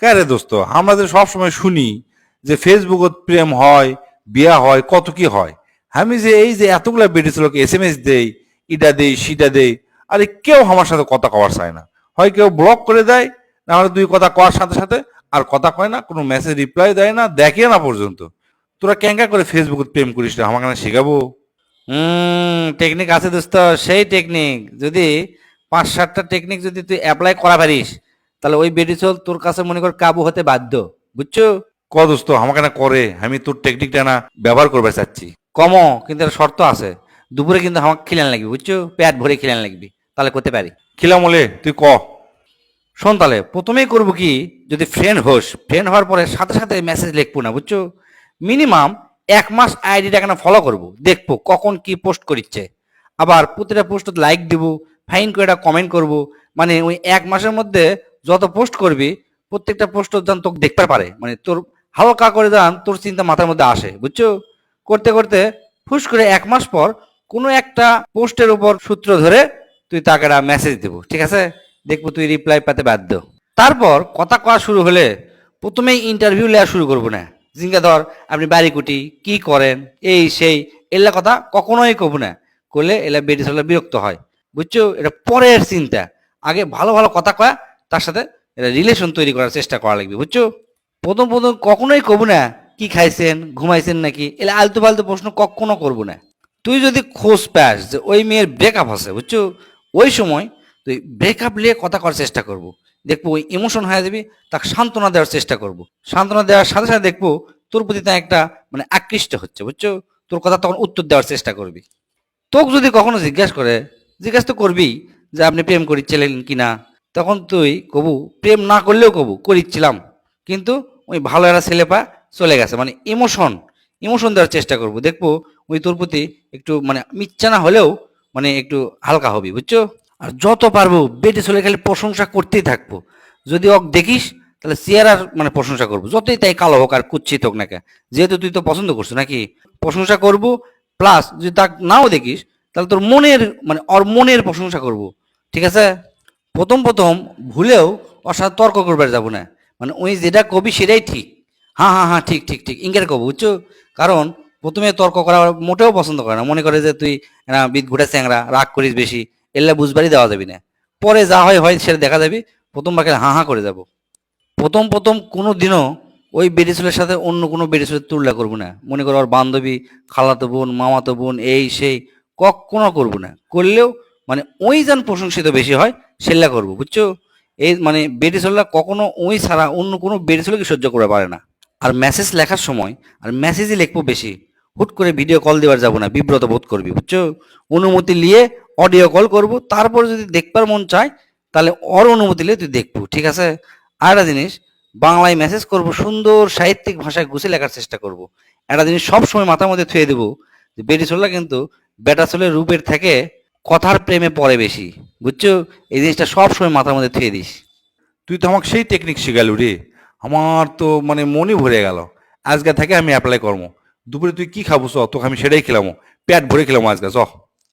কে দোস্ত, আমরা যে সবসময় শুনি যে ফেসবুকত প্রেম হয়, বিয়া হয়, কত কি হয়। আমি যে এই যে এতগুলা বেটি ছেলেকে SMS দেই, ইটা দেই সিটা দেই, আরে কেউ আমার সাথে কথা কওয়ার চায় না। হয় কেউ ব্লক করে দেয়, না হলে দুই কথা কওয়ার সাথে সাথে আর কথা কয় না, কোনো মেসেজ রিপ্লাই দেয় না, দেখে না পর্যন্ত। তোরা ক্যাঙ্কা করে ফেসবুকত প্রেম করিস না, আমাকে শেখাবো? টেকনিক আছে দোস্ত, সেই টেকনিক যদি 5-7টা টেকনিক যদি তুই অ্যাপ্লাই করা পারিস, তাহলে ওই বেডিসল তোর কাছে মনে কর কাবু হতে বাধ্য। বুঝছো? ক দোস্ত, আমাকে করে, আমি তোর টেকনিকটা না ব্যবহার করবে চাচ্ছি। কমো, কিন্তু একটা শর্ত আছে। দুপুরে কিন্তু আমাকে খিলান লাগবে, বুঝছো? পেট ভরে খিলান লাগবে, তাহলে করতে পারি। খিলামলে তুই ক। শোন, তাহলে প্রথমেই করবো কি, যদি ফ্রেন্ড হোস, ফ্রেন্ড হওয়ার পরে সাথে সাথে মেসেজ লিখবো না, বুঝছো? মিনিমাম 1 মাস আইডিটা ফলো করব, দেখবো কখন কি পোস্ট করিচ্ছে। আবার প্রতিটা পোস্ট লাইক দিব, ফাইন করে একটা কমেন্ট করব। মানে ওই 1 মাসের মধ্যে যত পোস্ট করবি, প্রত্যেকটা পোস্ট যেন তোকে দেখতে পারে, মানে তোর হালকা করে যান তোর চিন্তা মাথার মধ্যে আসে, বুঝছো? করতে করতে ফুস করে 1 মাস পর কোনো একটা পোস্টের উপর সূত্র ধরে তুই তাকে একটা মেসেজ দেবো, ঠিক আছে? দেখবো তুই রিপ্লাই পেতে বাধ্য। তারপর কথা কওয়া শুরু হলে প্রথমেই ইন্টারভিউ নেওয়া শুরু করবো না। জিঙ্গা ধর, আপনি বাড়ি কুটি কি করেন, এই সেই, এলা কথা কখনোই কব না। করলে এলা বেটি চলে বিরক্ত হয়, বুঝছো? এটা পরের চিন্তা। আগে ভালো ভালো কথা কয়া, তার সাথে এটা রিলেশন তৈরি করার চেষ্টা করা লাগবে, বুঝছো? প্রথম প্রথম কখনোই কব না কি খাইছেন, ঘুমাইছেন নাকি, এলা আলতু ফালতু প্রশ্ন কখনো করবো না। তুই যদি খোঁজ পাস যে ওই মেয়ের ব্রেকআপ আছে, বুঝছো, ওই সময় তুই ব্রেকআপ নিয়ে কথা করার চেষ্টা করবো। দেখবো ওই ইমোশন হয়ে যাবি, তাকে সান্ত্বনা দেওয়ার চেষ্টা করবো। সান্ত্বনা দেওয়ার সাথে সাথে দেখবো তোর প্রতি তা একটা মানে আকৃষ্ট হচ্ছে, বুঝছো? তোর কথা তখন উত্তর দেওয়ার চেষ্টা করবি। তোকে যদি কখনো জিজ্ঞাসা করে, জিজ্ঞাসা তো করবি যে আপনি প্রেম করিচ্ছিলেন কিনা, তখন তুই কবু প্রেম না করলেও কবু করিচ্ছিলাম, কিন্তু ওই ভালো একটা ছেলে পা চলে গেছে, মানে ইমোশন ইমোশন দেওয়ার চেষ্টা করবো। দেখবো ওই তোর প্রতি একটু মানে মিথ্যা না হলেও মানে একটু হালকা হবি, বুঝছো? আর যত পারবো বেটে চলে খালি প্রশংসা করতেই থাকবো। যদি ওক দেখিস, তাহলে চেয়ারার মানে প্রশংসা করবো, যতই তাই কালো হোক আর কুচ্ছিত হোক না কে, যেহেতু তুই তো পছন্দ করছো নাকি, প্রশংসা করবো। প্লাস যদি তাক নাও দেখিস, তাহলে তোর মনের মানে ওর মনের প্রশংসা করব, ঠিক আছে? প্রথম প্রথম ভুলেও ওর সাথে তর্ক করবার যাব না। মানে ওই যেটা কবি সেটাই ঠিক, হ্যাঁ হ্যাঁ হ্যাঁ ঠিক ঠিক ঠিক ইঙ্গের কব, বুঝছো? কারণ প্রথমে তর্ক করা ওরা মোটেও পছন্দ করে না, মনে করে যে তুই বিদ ঘুরে চ্যাংরা রাগ করিস বেশি, এলে বুঝবারই দেওয়া যাবি না। পরে যা হয় হয় সেটা দেখা যাবি, প্রথমবার খালি হাঁ হাঁ করে যাব। প্রথম প্রথম কোনো দিনও ওই বেডিসুলের সাথে অন্য কোনো বেডিসুলের তুলনা করবো না। মনে করো ওর বান্ধবী, খালাতো বোন, মামাতো বোন, এই সেই কখনো করবো না। করলেও মানে ওই যেন প্রশংসিত বেশি হয় সেটা করবো, বুঝছো? এই মানে বেডিসুলরা কখনো ওই ছাড়া অন্য কোনো বেডিসুলকে সহ্য করে পারে না। আর মেসেজ লেখার সময় আর মেসেজই লিখবো বেশি, হুট করে ভিডিও কল দেওয়ার যাবো না, বিব্রত বোধ করবি, বুঝছো? অনুমতি নিয়ে অডিও কল করব, তারপর যদি দেখবার মন চায় তাহলে ওর অনুমতি নিয়ে তুই দেখবো, ঠিক আছে? আর একটা জিনিস, বাংলায় মেসেজ করব, সুন্দর সাহিত্যিক ভাষায় গুছিয়ে লেখার চেষ্টা করব। একটা জিনিস সবসময় মাথার মধ্যে থুয়ে দেবো, যে বেটিছোলা কিন্তু বেটাছোলের রূপের থেকে কথার প্রেমে পড়ে বেশি, বুঝছো? এই জিনিসটা সবসময় মাথার মধ্যে থুয়ে দিস। তুই তো আমাকে সেই টেকনিক শিখালু রে, আমার তো মানে মনই ভরে গেল। আজকে থেকে আমি অ্যাপ্লাই করবো। দুপুরে তুই কি খাবো চ, তোকে আমি সেটাই খেলামো, পেট ভরে খেলামো আজকে চ।